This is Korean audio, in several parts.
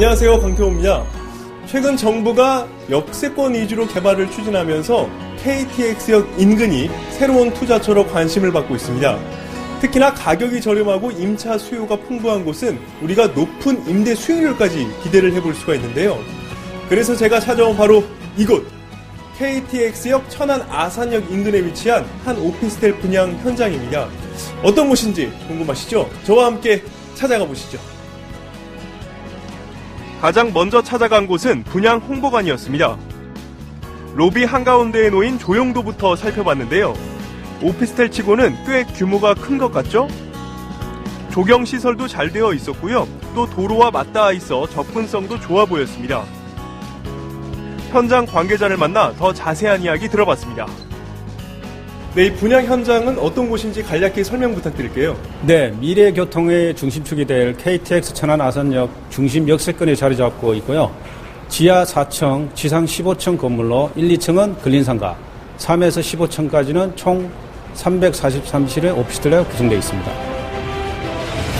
안녕하세요, 강태호입니다. 최근 정부가 역세권 위주로 개발을 추진하면서 KTX역 인근이 새로운 투자처로 관심을 받고 있습니다. 특히나 가격이 저렴하고 임차 수요가 풍부한 곳은 우리가 높은 임대 수익률까지 기대를 해볼 수가 있는데요. 그래서 제가 찾아온 바로 이곳 KTX역 천안 아산역 인근에 위치한 한 오피스텔 분양 현장입니다. 어떤 곳인지 궁금하시죠? 저와 함께 찾아가 보시죠. 가장 먼저 찾아간 곳은 분양 홍보관이었습니다. 로비 한가운데에 놓인 조형도부터 살펴봤는데요. 오피스텔 치고는 꽤 규모가 큰 것 같죠? 조경시설도 잘 되어 있었고요. 또 도로와 맞닿아 있어 접근성도 좋아 보였습니다. 현장 관계자를 만나 더 자세한 이야기 들어봤습니다. 네, 이 분양 현장은 어떤 곳인지 간략히 설명 부탁드릴게요. 네, 미래교통의 중심축이 될 KTX 천안 아산역 중심 역세권에 자리 잡고 있고요. 지하 4층, 지상 15층 건물로 1, 2층은 근린상가, 3에서 15층까지는 총 343실의 오피스텔로 구성되어 있습니다.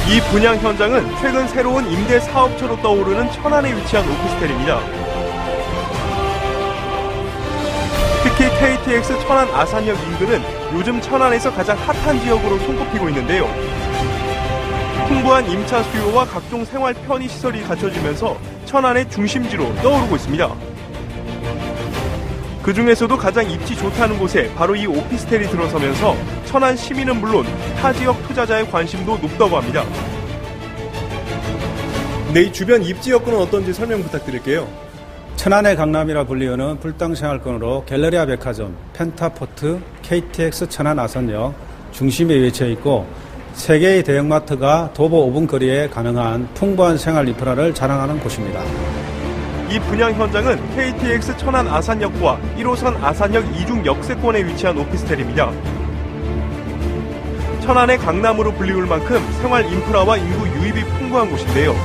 이 분양 현장은 최근 새로운 임대 사업처로 떠오르는 천안에 위치한 오피스텔입니다. 특히 KTX 천안 아산역 인근은 요즘 천안에서 가장 핫한 지역으로 손꼽히고 있는데요. 풍부한 임차 수요와 각종 생활 편의 시설이 갖춰지면서 천안의 중심지로 떠오르고 있습니다. 그 중에서도 가장 입지 좋다는 곳에 바로 이 오피스텔이 들어서면서 천안 시민은 물론 타 지역 투자자의 관심도 높다고 합니다. 네, 이 주변 입지 여건은 어떤지 설명 부탁드릴게요. 천안의 강남이라 불리우는 불당생활권으로 갤러리아 백화점, 펜타포트, KTX 천안 아산역 중심에 위치해 있고 3개의 대형마트가 도보 5분 거리에 가능한 풍부한 생활 인프라를 자랑하는 곳입니다. 이 분양 현장은 KTX 천안 아산역과 1호선 아산역 이중 역세권에 위치한 오피스텔입니다. 천안의 강남으로 불리울 만큼 생활 인프라와 인구 유입이 풍부한 곳인데요.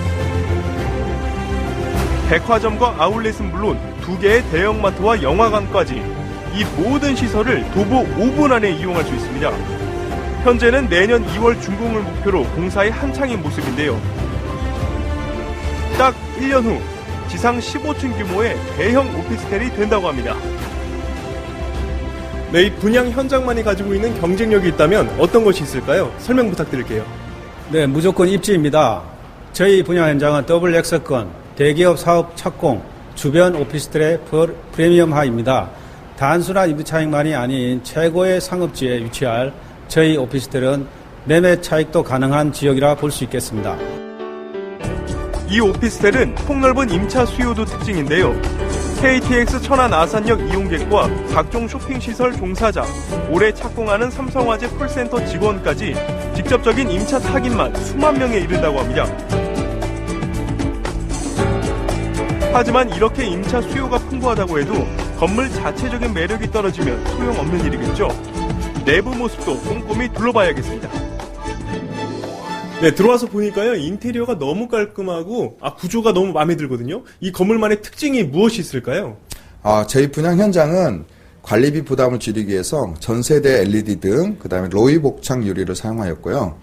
백화점과 아울렛은 물론 2개의 대형마트와 영화관까지 이 모든 시설을 도보 5분 안에 이용할 수 있습니다. 현재는 내년 2월 준공을 목표로 공사에 한창인 모습인데요. 딱 1년 후 지상 15층 규모의 대형 오피스텔이 된다고 합니다. 네, 이 분양 현장만이 가지고 있는 경쟁력이 있다면 어떤 것이 있을까요? 설명 부탁드릴게요. 네, 무조건 입지입니다. 저희 분양 현장은 더블 역세권, 대기업 사업 착공, 주변 오피스텔의 프리미엄화입니다. 단순한 임대 차익만이 아닌 최고의 상업지에 위치할 저희 오피스텔은 매매 차익도 가능한 지역이라 볼 수 있겠습니다. 이 오피스텔은 폭넓은 임차 수요도 특징인데요. KTX 천안 아산역 이용객과 각종 쇼핑시설 종사자, 올해 착공하는 삼성화재 콜센터 직원까지 직접적인 임차 타깃만 수만 명에 이른다고 합니다. 하지만 이렇게 임차 수요가 풍부하다고 해도 건물 자체적인 매력이 떨어지면 소용없는 일이겠죠. 내부 모습도 꼼꼼히 둘러봐야겠습니다. 네, 들어와서 보니까요, 인테리어가 너무 깔끔하고 구조가 너무 마음에 들거든요. 이 건물만의 특징이 무엇이 있을까요? 저희 분양 현장은 관리비 부담을 줄이기 위해서 전세대 LED 등 그다음에 로이 복창 유리를 사용하였고요.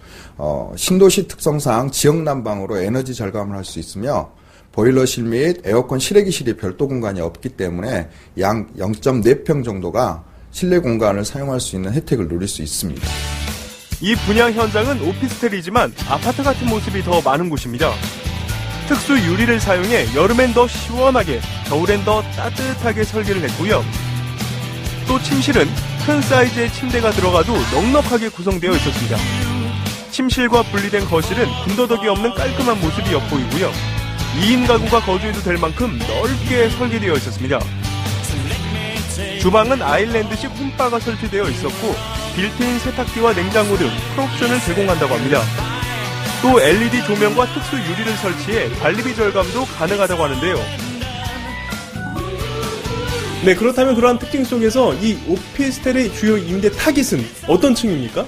신도시 특성상 지역 난방으로 에너지 절감을 할 수 있으며 보일러실 및 에어컨 실외기실이 별도 공간이 없기 때문에 양 0.4평 정도가 실내 공간을 사용할 수 있는 혜택을 누릴 수 있습니다. 이 분양 현장은 오피스텔이지만 아파트 같은 모습이 더 많은 곳입니다. 특수 유리를 사용해 여름엔 더 시원하게, 겨울엔 더 따뜻하게 설계를 했고요. 또 침실은 큰 사이즈의 침대가 들어가도 넉넉하게 구성되어 있었습니다. 침실과 분리된 거실은 군더더기 없는 깔끔한 모습이 엿보이고요. 2인 가구가 거주해도 될 만큼 넓게 설계되어 있었습니다. 주방은 아일랜드식 홈바가 설치되어 있었고 빌트인 세탁기와 냉장고 등 풀옵션을 제공한다고 합니다. 또 LED 조명과 특수 유리를 설치해 관리비 절감도 가능하다고 하는데요. 네, 그렇다면 그러한 특징 속에서 이 오피스텔의 주요 임대 타깃은 어떤 층입니까?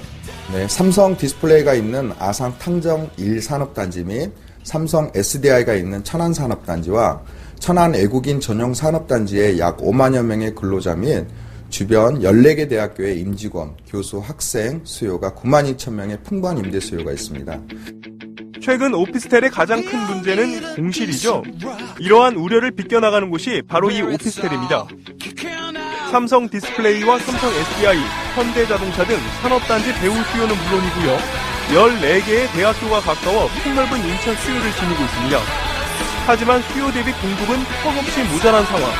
네, 삼성 디스플레이가 있는 아산 탕정 1산업단지 및 삼성 SDI가 있는 천안 산업단지와 천안 애국인 전용 산업단지의 약 5만여 명의 근로자 및 주변 14개 대학교의 임직원, 교수, 학생 수요가 9만 2천 명의 풍부한 임대 수요가 있습니다. 최근 오피스텔의 가장 큰 문제는 공실이죠. 이러한 우려를 비껴나가는 곳이 바로 이 오피스텔입니다. 삼성 디스플레이와 삼성 SDI, 현대자동차 등 산업단지 배우 수요는 물론이고요. 14개의 대학교가 가까워 폭넓은 인천 수요를 지니고 있습니다. 하지만 수요 대비 공급은 턱없이 모자란 상황.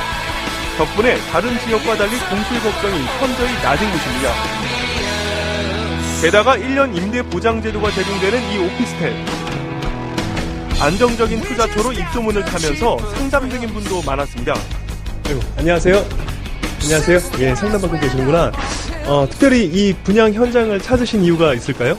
덕분에 다른 지역과 달리 공실 걱정이 현저히 낮은 곳입니다. 게다가 1년 임대 보장 제도가 제공되는 이 오피스텔. 안정적인 투자처로 입소문을 타면서 상담 중인 분도 많았습니다. 아이고, 안녕하세요. 안녕하세요. 예, 상담받고 계시는구나. 특별히 이 분양 현장을 찾으신 이유가 있을까요?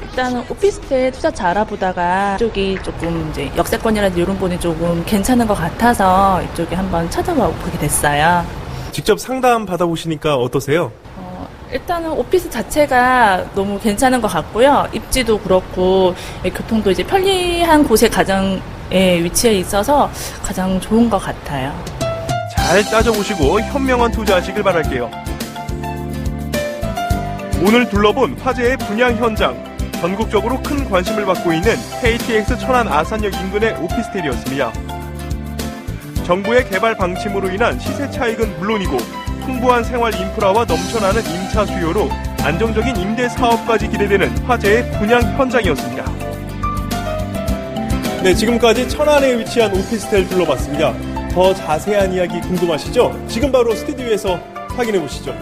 일단은 오피스텔 투자처 알아보다가 이쪽이 조금 이제 역세권이라든지 이런 부분이 조금 괜찮은 것 같아서 이쪽에 한번 찾아봐 보게 됐어요. 직접 상담 받아보시니까 어떠세요? 일단은 오피스 자체가 너무 괜찮은 것 같고요. 입지도 그렇고 교통도 이제 편리한 곳에 가장 위치해 있어서 가장 좋은 것 같아요. 잘 따져보시고 현명한 투자하시길 바랄게요. 오늘 둘러본 화제의 분양 현장. 전국적으로 큰 관심을 받고 있는 KTX 천안 아산역 인근의 오피스텔이었습니다. 정부의 개발 방침으로 인한 시세 차익은 물론이고 풍부한 생활 인프라와 넘쳐나는 임차 수요로 안정적인 임대 사업까지 기대되는 화제의 분양 현장이었습니다. 네, 지금까지 천안에 위치한 오피스텔 둘러봤습니다. 더 자세한 이야기 궁금하시죠? 지금 바로 스튜디오에서 확인해 보시죠.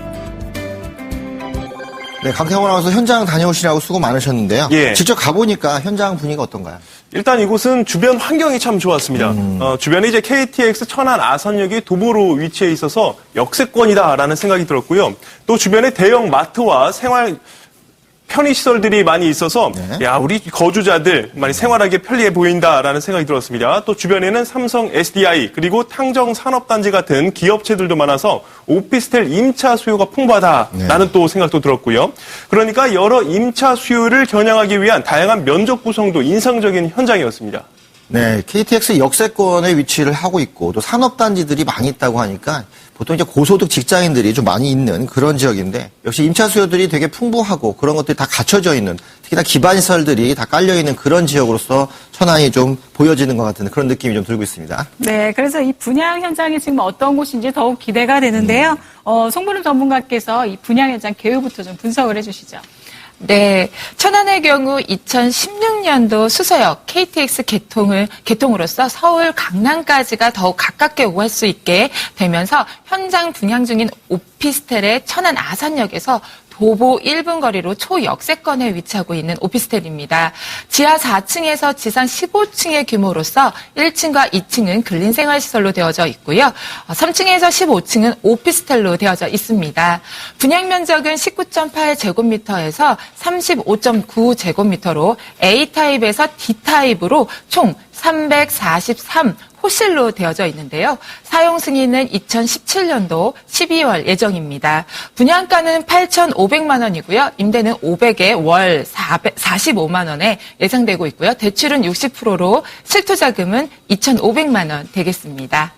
네, 강태원 아나운서 현장 다녀오시라고 수고 많으셨는데요. 예. 직접 가보니까 현장 분위기가 어떤가요? 일단 이곳은 주변 환경이 참 좋았습니다. 주변에 이제 KTX 천안 아산역이 도보로 위치해 있어서 역세권이다라는 생각이 들었고요. 또 주변에 대형 마트와 생활 편의시설들이 많이 있어서 네. 야, 우리 거주자들 많이 생활하기 편리해 보인다라는 생각이 들었습니다. 또 주변에는 삼성 SDI 그리고 탕정 산업단지 같은 기업체들도 많아서 오피스텔 임차 수요가 풍부하다라는 또 생각도 들었고요. 그러니까 여러 임차 수요를 겨냥하기 위한 다양한 면적 구성도 인상적인 현장이었습니다. 네, KTX 역세권에 위치를 하고 있고 또 산업단지들이 많이 있다고 하니까 보통 이제 고소득 직장인들이 좀 많이 있는 그런 지역인데 역시 임차 수요들이 되게 풍부하고 그런 것들이 다 갖춰져 있는 특히나 기반시설들이 다 깔려 있는 그런 지역으로서 천안이 좀 보여지는 것 같은 그런 느낌이 좀 들고 있습니다. 네, 그래서 이 분양 현장이 지금 어떤 곳인지 더욱 기대가 되는데요. 송보름 전문가께서 이 분양 현장 개요부터 좀 분석을 해주시죠. 네, 천안의 경우 2016년도 수서역 KTX 개통으로써 서울 강남까지가 더욱 가깝게 오갈 수 있게 되면서 현장 분양 중인 오피스텔의 천안 아산역에서 도보 1분 거리로 초역세권에 위치하고 있는 오피스텔입니다. 지하 4층에서 지상 15층의 규모로서 1층과 2층은 근린생활시설로 되어져 있고요. 3층에서 15층은 오피스텔로 되어져 있습니다. 분양 면적은 19.8제곱미터에서 35.9제곱미터로 A타입에서 D타입으로 총 343 호실로 되어져 있는데요. 사용 승인은 2017년도 12월 예정입니다. 분양가는 8,500만 원이고요. 임대는 500에 월 45만 원에 예상되고 있고요. 대출은 60%로 실투자금은 2,500만 원 되겠습니다.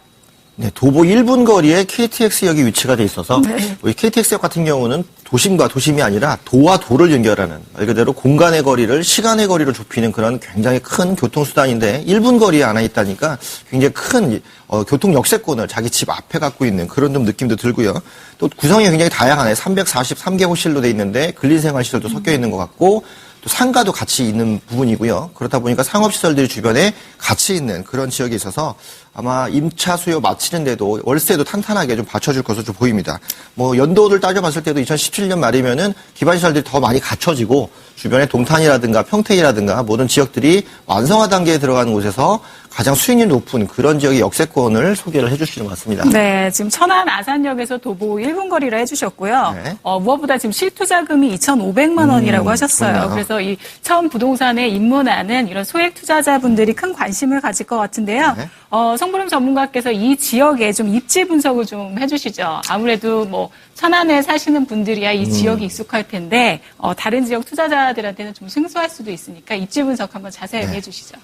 네, 도보 1분 거리에 KTX역이 위치가 돼 있어서 우리 KTX역 같은 경우는 도심과 도심이 아니라 도와 도를 연결하는 말 그대로 공간의 거리를 시간의 거리로 좁히는 그런 굉장히 큰 교통수단인데 1분 거리에 안에 있다니까 굉장히 큰 교통 역세권을 자기 집 앞에 갖고 있는 그런 좀 느낌도 들고요. 또 구성이 굉장히 다양하네. 343개 호실로 돼 있는데 근린생활시설도 섞여 있는 것 같고 또 상가도 같이 있는 부분이고요. 그렇다 보니까 상업시설들이 주변에 같이 있는 그런 지역에 있어서 아마 임차 수요 마치는데도 월세도 탄탄하게 좀 받쳐줄 것으로 좀 보입니다. 뭐 연도를 따져봤을 때도 2017년 말이면은 기반시설들이 더 많이 갖춰지고 주변에 동탄이라든가 평택이라든가 모든 지역들이 완성화 단계에 들어가는 곳에서 가장 수익률이 높은 그런 지역의 역세권을 소개를 해주시는 것 같습니다. 네, 지금 천안 아산역에서 도보 1분 거리를 해주셨고요. 네. 무엇보다 지금 실투자금이 2,500만 원이라고 하셨어요. 그렇구나. 그래서 이 처음 부동산에 입문하는 이런 소액 투자자분들이 큰 관심을 가질 것 같은데요. 네. 송보름 전문가께서 이 지역에 좀 입지 분석을 좀 해주시죠. 아무래도 뭐 천안에 사시는 분들이야 이 지역이 익숙할 텐데 다른 지역 투자자들한테는 좀 생소할 수도 있으니까 입지 분석 한번 자세하게 해주시죠.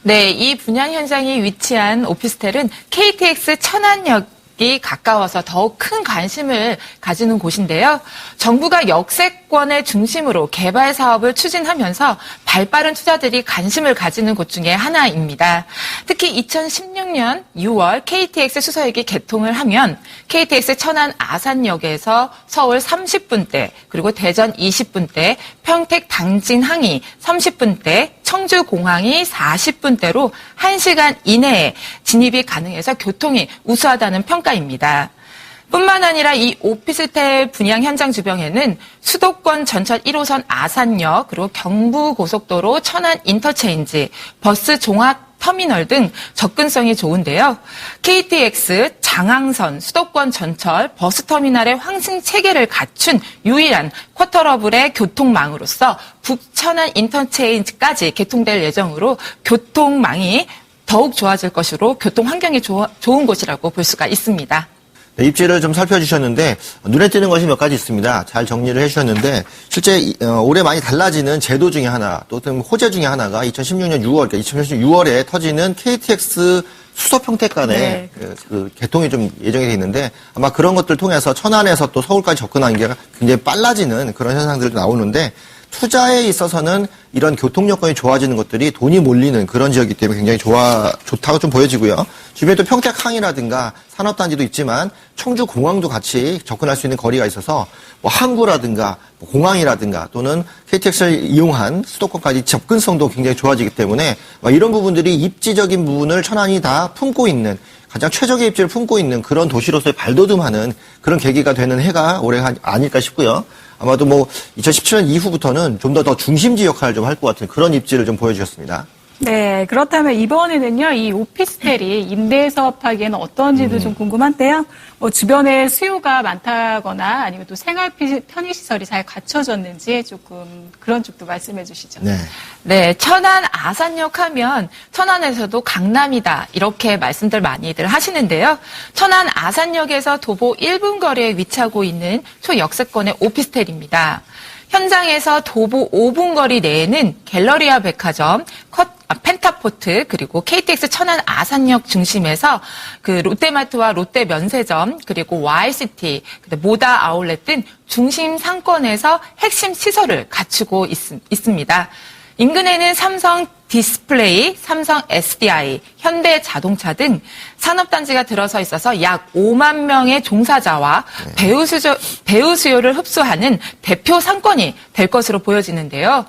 네, 이 분양 현장이 위치한 오피스텔은 KTX 천안역 이 가까워서 더욱 큰 관심을 가지는 곳인데요. 정부가 역세권을 중심으로 개발 사업을 추진하면서 발빠른 투자들이 관심을 가지는 곳 중에 하나입니다. 특히 2016년 6월 KTX 수서역이 개통을 하면 KTX 천안 아산역에서 서울 30분대, 그리고 대전 20분대, 평택 당진 항이 30분대, 청주 공항이 40분대로 1시간 이내에 진입이 가능해서 교통이 우수하다는 평가입니다. 뿐만 아니라 이 오피스텔 분양 현장 주변에는 수도권 전철 1호선 아산역, 그리고 경부고속도로 천안 인터체인지, 버스 종합 터미널 등 접근성이 좋은데요. KTX 장항선 수도권 전철 버스터미널의 황승 체계를 갖춘 유일한 쿼터러블의 교통망으로서 북천안 인터체인지까지 개통될 예정으로 교통망이 더욱 좋아질 것으로 교통 환경이 좋은 곳이라고 볼 수가 있습니다. 네, 입지를 좀 살펴주셨는데 눈에 띄는 것이 몇 가지 있습니다. 잘 정리를 해주셨는데 실제 올해 많이 달라지는 제도 중에 하나, 또 호재 중에 하나가 2016년 6월, 그러니까 2016년 6월에 터지는 KTX 수서평택 간의 네. 그 개통이 좀 예정이 돼 있는데 아마 그런 것들 통해서 천안에서 또 서울까지 접근하는 게 굉장히 빨라지는 그런 현상들도 나오는데 투자에 있어서는 이런 교통 여건이 좋아지는 것들이 돈이 몰리는 그런 지역이기 때문에 굉장히 좋다고 좀 보여지고요. 주변에 또 평택항이라든가 산업단지도 있지만 청주 공항도 같이 접근할 수 있는 거리가 있어서 뭐 항구라든가 뭐 공항이라든가 또는 KTX를 이용한 수도권까지 접근성도 굉장히 좋아지기 때문에 이런 부분들이 입지적인 부분을 천안이 다 품고 있는 가장 최적의 입지를 품고 있는 그런 도시로서의 발돋움하는 그런 계기가 되는 해가 올해가 아닐까 싶고요. 아마도 뭐 2017년 이후부터는 좀 더 중심지 역할을 좀 할 것 같은 그런 입지를 좀 보여주셨습니다. 네, 그렇다면 이번에는요, 이 오피스텔이 임대 사업하기에는 어떤지도 좀 궁금한데요. 뭐 주변에 수요가 많다거나 아니면 또 생활 편의시설이 잘 갖춰졌는지 조금 그런 쪽도 말씀해 주시죠. 네. 네, 천안 아산역 하면 천안에서도 강남이다 이렇게 말씀들 많이들 하시는데요. 천안 아산역에서 도보 1분 거리에 위치하고 있는 초역세권의 오피스텔입니다. 현장에서 도보 5분 거리 내에는 갤러리아 백화점, 펜타포트, 그리고 KTX 천안 아산역 중심에서 그 롯데마트와 롯데 면세점, 그리고 YCT, 모다 아울렛 등 중심 상권에서 핵심 시설을 갖추고 있습니다. 인근에는 삼성 디스플레이, 삼성 SDI, 현대 자동차 등 산업단지가 들어서 있어서 약 5만 명의 종사자와 배우 수요를 흡수하는 대표 상권이 될 것으로 보여지는데요.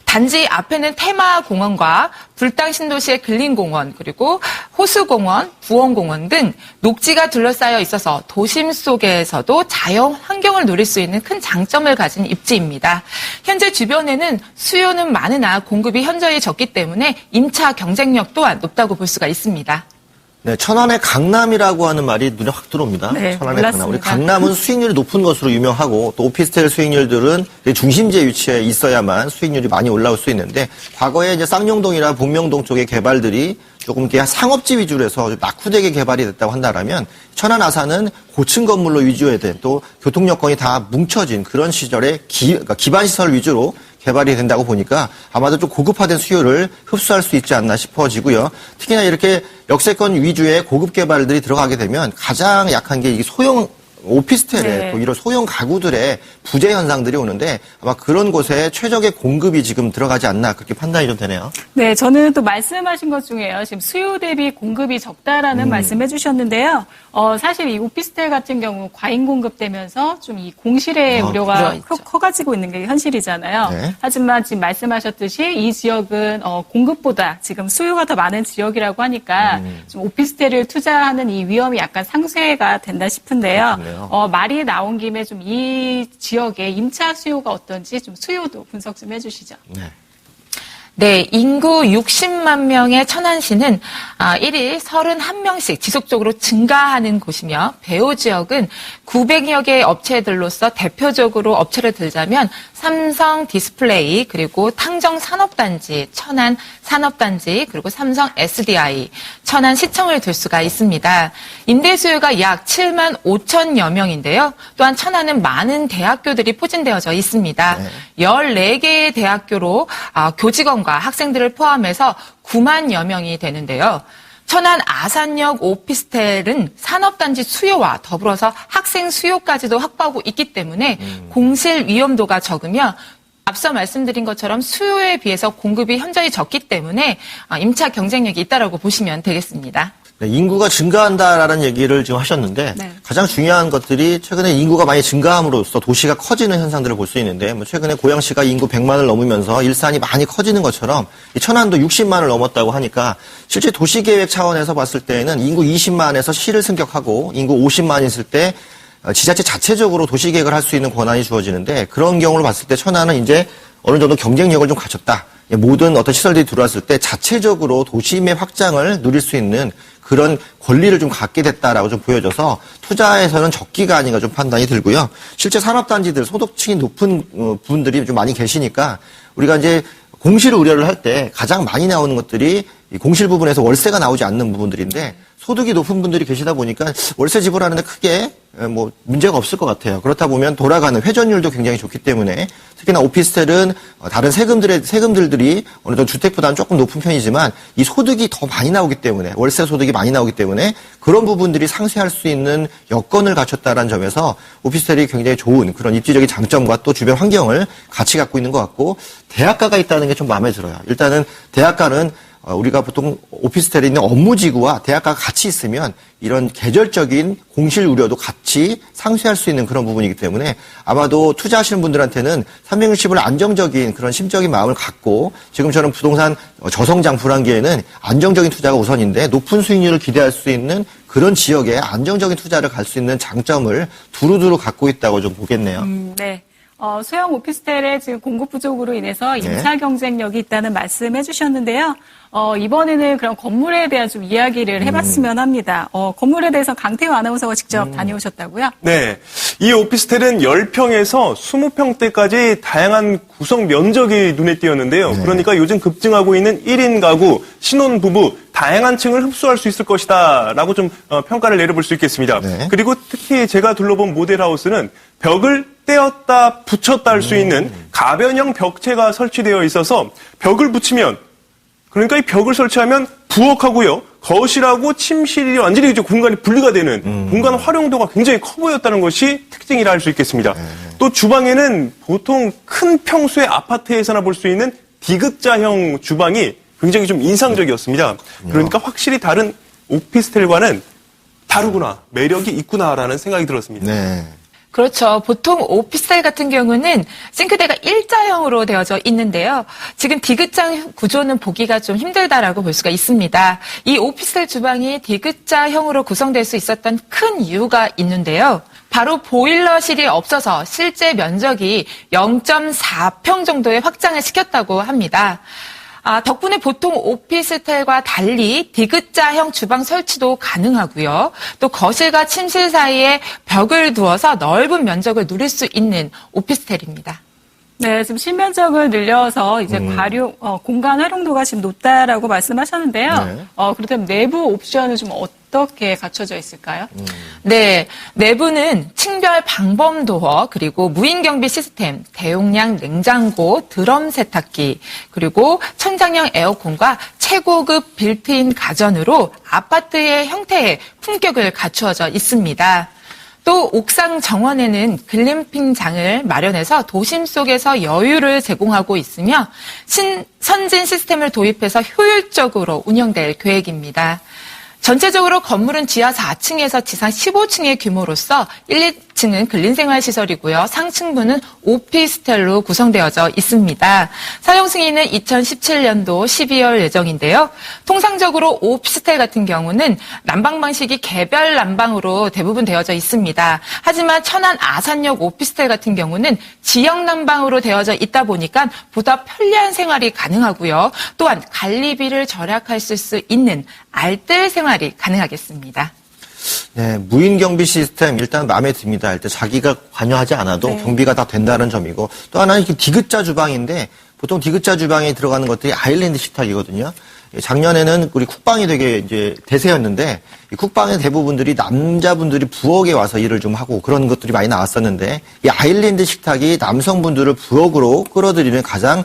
단지 앞에는 테마공원과 불당신도시의 근린공원, 그리고 호수공원, 부원공원 등 녹지가 둘러싸여 있어서 도심 속에서도 자연 환경을 누릴 수 있는 큰 장점을 가진 입지입니다. 현재 주변에는 수요는 많으나 공급이 현저히 적기 때문에 임차 경쟁력 또한 높다고 볼 수가 있습니다. 네, 천안의 강남이라고 하는 말이 눈에 확 들어옵니다. 네, 천안의 몰랐습니다. 강남. 우리 강남은 수익률이 높은 것으로 유명하고 또 오피스텔 수익률들은 중심지에 위치해 있어야만 수익률이 많이 올라올 수 있는데 과거에 이제 쌍용동이나 복명동 쪽의 개발들이 조금 이렇게 상업지 위주로 해서 낙후되게 개발이 됐다고 한다라면 천안 아산은 고층 건물로 위주에 된 또 교통 여건이 다 뭉쳐진 그런 시절에 그러니까 기반 시설 위주로 개발이 된다고 보니까 아마도 좀 고급화된 수요를 흡수할 수 있지 않나 싶어지고요. 특히나 이렇게 역세권 위주의 고급 개발들이 들어가게 되면 가장 약한 게 이게 소형 오피스텔에 네. 또 이런 소형 가구들의 부재 현상들이 오는데 아마 그런 곳에 최적의 공급이 지금 들어가지 않나 그렇게 판단이 좀 되네요. 네, 저는 또 말씀하신 것 중에요. 지금 수요 대비 공급이 적다라는 말씀해 주셨는데요. 사실 이 오피스텔 같은 경우 과잉 공급되면서 좀 이 공실의 우려가 커가지고 있는 게 현실이잖아요. 네. 하지만 지금 말씀하셨듯이 이 지역은 공급보다 지금 수요가 더 많은 지역이라고 하니까 좀 오피스텔을 투자하는 이 위험이 약간 상쇄가 된다 싶은데요. 그렇네요. 말이 나온 김에 좀 이 지역의 임차 수요가 어떤지 좀 수요도 분석 좀 해주시죠. 네. 네, 인구 60만 명의 천안시는 1일 31명씩 지속적으로 증가하는 곳이며 배후 지역은 900여 개의 업체들로서 대표적으로 업체를 들자면 삼성 디스플레이, 그리고 탕정 산업단지, 천안 산업단지, 그리고 삼성 SDI, 천안 시청을 들 수가 있습니다. 임대 수요가 약 7만 5천여 명인데요. 또한 천안은 많은 대학교들이 포진되어져 있습니다. 네. 14개의 대학교로 교직원과 학생들을 포함해서 9만여 명이 되는데요. 천안 아산역 오피스텔은 산업단지 수요와 더불어서 학생 수요까지도 확보하고 있기 때문에 공실 위험도가 적으며 앞서 말씀드린 것처럼 수요에 비해서 공급이 현저히 적기 때문에 임차 경쟁력이 있다라고 보시면 되겠습니다. 네, 인구가 증가한다라는 얘기를 지금 하셨는데 네. 가장 중요한 것들이 최근에 인구가 많이 증가함으로써 도시가 커지는 현상들을 볼 수 있는데 뭐 최근에 고양시가 인구 100만을 넘으면서 일산이 많이 커지는 것처럼 이 천안도 60만을 넘었다고 하니까 실제 도시계획 차원에서 봤을 때는 인구 20만에서 시를 승격하고 인구 50만 있을 때 지자체 자체적으로 도시계획을 할 수 있는 권한이 주어지는데 그런 경우를 봤을 때 천안은 이제 어느 정도 경쟁력을 좀 갖췄다. 모든 어떤 시설들이 들어왔을 때 자체적으로 도심의 확장을 누릴 수 있는 그런 권리를 좀 갖게 됐다라고 좀 보여져서 투자에서는 적기가 아닌가 좀 판단이 들고요. 실제 산업단지들 소득층이 높은 분들이 좀 많이 계시니까 우리가 이제 공실 우려를 할 때 가장 많이 나오는 것들이 이 공실 부분에서 월세가 나오지 않는 부분들인데 소득이 높은 분들이 계시다 보니까 월세 지불하는데 크게 뭐 문제가 없을 것 같아요. 그렇다 보면 돌아가는 회전율도 굉장히 좋기 때문에 특히나 오피스텔은 다른 세금들이 어느 정도 주택보다는 조금 높은 편이지만 이 소득이 더 많이 나오기 때문에 월세 소득이 많이 나오기 때문에 그런 부분들이 상쇄할 수 있는 여건을 갖췄다는 점에서 오피스텔이 굉장히 좋은 그런 입지적인 장점과 또 주변 환경을 같이 갖고 있는 것 같고 대학가가 있다는 게 좀 마음에 들어요. 일단은 대학가는 우리가 보통 오피스텔에 있는 업무지구와 대학가가 같이 있으면 이런 계절적인 공실 우려도 같이 상쇄할 수 있는 그런 부분이기 때문에 아마도 투자하시는 분들한테는 360을 안정적인 그런 심적인 마음을 갖고 지금처럼 부동산 저성장 불황기에는 안정적인 투자가 우선인데 높은 수익률을 기대할 수 있는 그런 지역에 안정적인 투자를 갈 수 있는 장점을 두루두루 갖고 있다고 좀 보겠네요. 네. 소형 오피스텔의 지금 공급 부족으로 인해서 임차 경쟁력이 있다는 말씀 해주셨는데요. 이번에는 그런 건물에 대한 좀 이야기를 해봤으면 합니다. 건물에 대해서 강태우 아나운서가 직접 다녀오셨다고요? 네. 이 오피스텔은 10평에서 20평대까지 다양한 구성 면적이 눈에 띄었는데요. 그러니까 요즘 급증하고 있는 1인 가구, 신혼부부, 다양한 층을 흡수할 수 있을 것이다 라고 좀 평가를 내려볼 수 있겠습니다. 네. 그리고 특히 제가 둘러본 모델하우스는 벽을 떼었다 붙였다 할 수 있는 가변형 벽체가 설치되어 있어서 벽을 붙이면 그러니까 이 벽을 설치하면 부엌하고요. 거실하고 침실이 완전히 이제 공간이 분리가 되는 공간 활용도가 굉장히 커 보였다는 것이 특징이라 할 수 있겠습니다. 또 주방에는 보통 큰 평수의 아파트에서나 볼 수 있는 디귿자형 주방이 굉장히 좀 인상적이었습니다. 그러니까 확실히 다른 오피스텔과는 다르구나, 매력이 있구나라는 생각이 들었습니다. 네. 그렇죠. 보통 오피스텔 같은 경우는 싱크대가 일자형으로 되어져 있는데요. 지금 디귿자 구조는 보기가 좀 힘들다라고 볼 수가 있습니다. 이 오피스텔 주방이 디귿자형으로 구성될 수 있었던 큰 이유가 있는데요. 바로 보일러실이 없어서 실제 면적이 0.4평 정도의 확장을 시켰다고 합니다. 덕분에 보통 오피스텔과 달리 디귿자형 주방 설치도 가능하고요. 또 거실과 침실 사이에 벽을 두어서 넓은 면적을 누릴 수 있는 오피스텔입니다. 네, 지금 실면적을 늘려서 이제 공간 활용도가 지금 높다라고 말씀하셨는데요. 네. 그렇다면 내부 옵션은 좀 어떻게 갖춰져 있을까요? 네, 내부는 층별 방범 도어, 그리고 무인 경비 시스템, 대용량 냉장고, 드럼 세탁기, 그리고 천장형 에어컨과 최고급 빌트인 가전으로 아파트의 형태의 품격을 갖추어져 있습니다. 또 옥상 정원에는 글램핑장을 마련해서 도심 속에서 여유를 제공하고 있으며 선진 시스템을 도입해서 효율적으로 운영될 계획입니다. 전체적으로 건물은 지하 4층에서 지상 15층의 규모로서 1, 2층은 근린생활시설이고요. 상층부는 오피스텔로 구성되어져 있습니다. 사용 승인은 2017년도 12월 예정인데요. 통상적으로 오피스텔 같은 경우는 난방 방식이 개별 난방으로 대부분 되어져 있습니다. 하지만 천안 아산역 오피스텔 같은 경우는 지역 난방으로 되어져 있다 보니까 보다 편리한 생활이 가능하고요. 또한 관리비를 절약할 수 있는 알뜰 생활이 가능하겠습니다. 네, 무인 경비 시스템 일단 마음에 듭니다. 일단 자기가 관여하지 않아도 경비가 다 된다는 점이고 또 하나는 이렇게 디귿자 주방인데 보통 디귿자 주방에 들어가는 것들이 아일랜드 식탁이거든요. 작년에는 우리 쿡방이 되게 이제 대세였는데 이 쿡방의 대부분들이 남자분들이 부엌에 와서 일을 좀 하고 그런 것들이 많이 나왔었는데 이 아일랜드 식탁이 남성분들을 부엌으로 끌어들이는 가장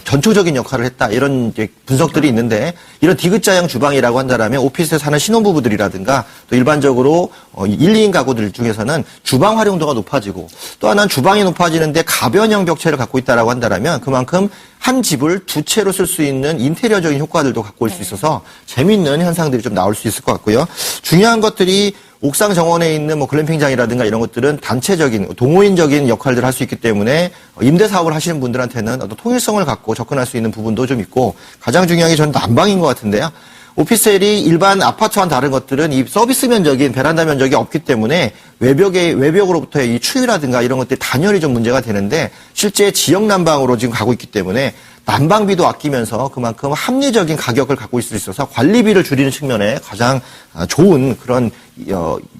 전초적인 역할을 했다 이런 이제 분석들이 있는데 이런 디귿자형 주방이라고 한다라면 오피스에 사는 신혼부부들이라든가 또 일반적으로 1, 2인 가구들 중에서는 주방 활용도가 높아지고 또 하나는 주방이 높아지는데 가변형 벽체를 갖고 있다라고 한다라면 그만큼 한 집을 두 채로 쓸 수 있는 인테리어적인 효과들도 갖고 올 수 있어서 재미있는 현상들이 좀 나올 수 있을 것 같고요. 중요한 것들이 옥상 정원에 있는 뭐 글램핑장이라든가 이런 것들은 단체적인 동호인적인 역할들을 할 수 있기 때문에 임대 사업을 하시는 분들한테는 어떤 통일성을 갖고 접근할 수 있는 부분도 좀 있고 가장 중요한 게 저는 난방인 것 같은데요. 오피스텔이 일반 아파트와는 다른 것들은 이 서비스 면적인 베란다 면적이 없기 때문에 외벽으로부터의 이 추위라든가 이런 것들이 단열이 좀 문제가 되는데 실제 지역 난방으로 지금 가고 있기 때문에 난방비도 아끼면서 그만큼 합리적인 가격을 갖고 있을 수 있어서 관리비를 줄이는 측면에 가장 좋은 그런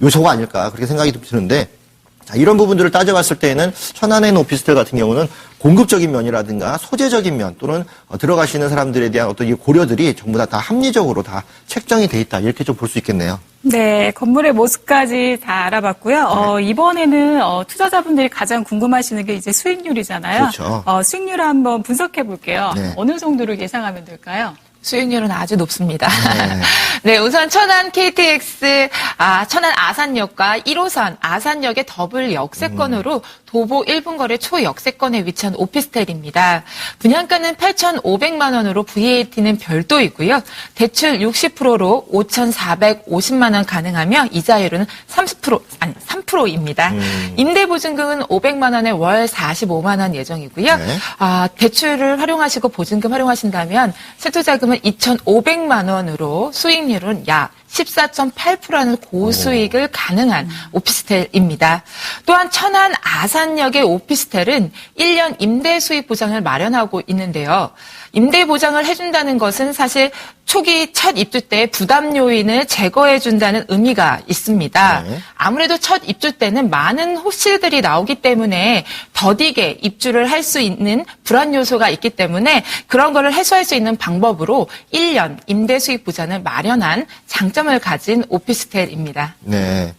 요소가 아닐까 그렇게 생각이 좀 드는데 이런 부분들을 따져봤을 때에는 천안에 있는 오피스텔 같은 경우는 공급적인 면이라든가 소재적인 면 또는 들어가시는 사람들에 대한 어떤 이 고려들이 전부 다 합리적으로 다 책정이 돼 있다 이렇게 좀 볼 수 있겠네요. 네, 건물의 모습까지 다 알아봤고요. 이번에는 투자자분들이 가장 궁금하시는 게 이제 수익률이잖아요. 그렇죠. 수익률을 한번 분석해 볼게요. 네. 어느 정도를 예상하면 될까요? 수익률은 아주 높습니다. 네, 우선 천안 KTX, 천안 아산역과 1호선 아산역의 더블 역세권으로 도보 1분 거리 초역세권에 위치한 오피스텔입니다. 분양가는 8,500만 원으로 VAT는 별도이고요. 대출 60%로 5,450만 원 가능하며 이자율은 3%입니다. 임대보증금은 500만 원에 월 45만 원 예정이고요. 네. 대출을 활용하시고 보증금 활용하신다면 세토자금은 2,500만 원으로 수익률은 약 14.8%라는 고수익을 가능한 오피스텔입니다. 또한 천안 아산역의 오피스텔은 1년 임대 수익 보장을 마련하고 있는데요. 임대 보장을 해준다는 것은 사실 초기 첫 입주 때 부담 요인을 제거해준다는 의미가 있습니다. 네. 아무래도 첫 입주 때는 많은 호실들이 나오기 때문에 더디게 입주를 할 수 있는 불안 요소가 있기 때문에 그런 거를 해소할 수 있는 방법으로 1년 임대 수익 보장을 마련한 장점을 가진 오피스텔입니다. 네.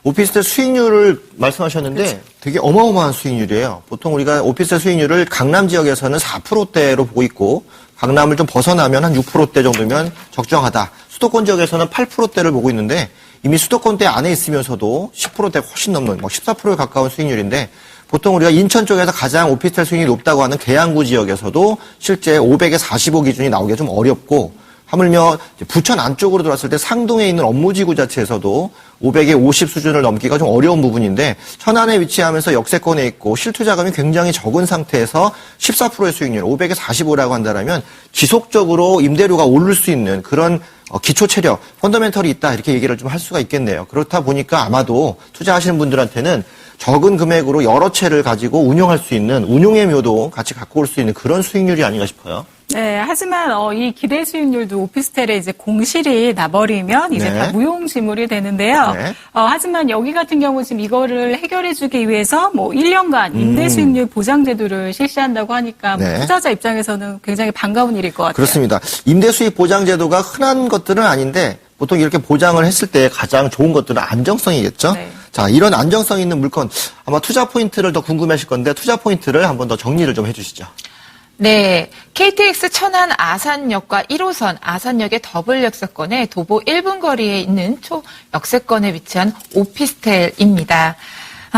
오피스텔 수익률을 말씀하셨는데 그렇죠. 되게 어마어마한 수익률이에요. 보통 우리가 오피스텔 수익률을 강남 지역에서는 4%대로 보고 있고 강남을 좀 벗어나면 한 6%대 정도면 적정하다. 수도권 지역에서는 8%대를 보고 있는데 이미 수도권대 안에 있으면서도 10%대 훨씬 넘는 14%에 가까운 수익률인데 보통 우리가 인천 쪽에서 가장 오피스텔 수익률이 높다고 하는 계양구 지역에서도 실제 500에 45 기준이 나오기가 좀 어렵고 하물며 부천 안쪽으로 들어왔을 때 상동에 있는 업무지구 자체에서도 500에 50 수준을 넘기가 좀 어려운 부분인데 천안에 위치하면서 역세권에 있고 실투자금이 굉장히 적은 상태에서 14%의 수익률 500에 45라고 한다면 지속적으로 임대료가 오를 수 있는 그런 기초 체력, 펀더멘털이 있다 이렇게 얘기를 좀 할 수가 있겠네요. 그렇다 보니까 아마도 투자하시는 분들한테는 적은 금액으로 여러 채를 가지고 운용할 수 있는 운용의 묘도 같이 갖고 올 수 있는 그런 수익률이 아닌가 싶어요. 네, 하지만 이 기대 수익률도 오피스텔에 이제 공실이 나버리면 이제 네. 다 무용지물이 되는데요. 네. 하지만 여기 같은 경우 지금 이거를 해결해주기 위해서 뭐 1년간 임대 수익률 보장 제도를 실시한다고 하니까 뭐 네. 투자자 입장에서는 굉장히 반가운 일일 것 같아요. 그렇습니다. 임대 수익 보장 제도가 흔한 것들은 아닌데 보통 이렇게 보장을 했을 때 가장 좋은 것들은 안정성이겠죠. 네. 자, 이런 안정성 있는 물건 아마 투자 포인트를 더 궁금해하실 건데 투자 포인트를 한번 더 정리를 좀 해주시죠. 네, KTX 천안 아산역과 1호선 아산역의 더블 역세권에 도보 1분 거리에 있는 초역세권에 위치한 오피스텔입니다.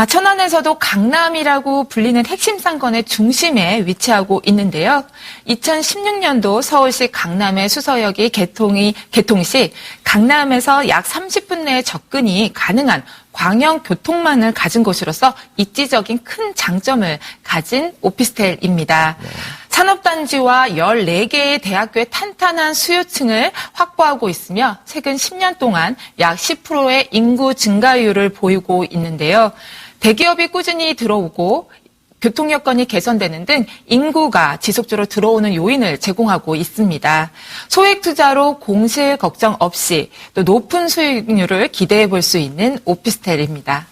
천안에서도 강남이라고 불리는 핵심 상권의 중심에 위치하고 있는데요. 2016년도 서울시 강남의 수서역이 개통 시 강남에서 약 30분 내에 접근이 가능한 광역 교통망을 가진 곳으로서 입지적인 큰 장점을 가진 오피스텔입니다. 네. 산업단지와 14개의 대학교의 탄탄한 수요층을 확보하고 있으며 최근 10년 동안 약 10%의 인구 증가율을 보이고 있는데요. 대기업이 꾸준히 들어오고 교통 여건이 개선되는 등 인구가 지속적으로 들어오는 요인을 제공하고 있습니다. 소액 투자로 공실 걱정 없이 또 높은 수익률을 기대해 볼 수 있는 오피스텔입니다.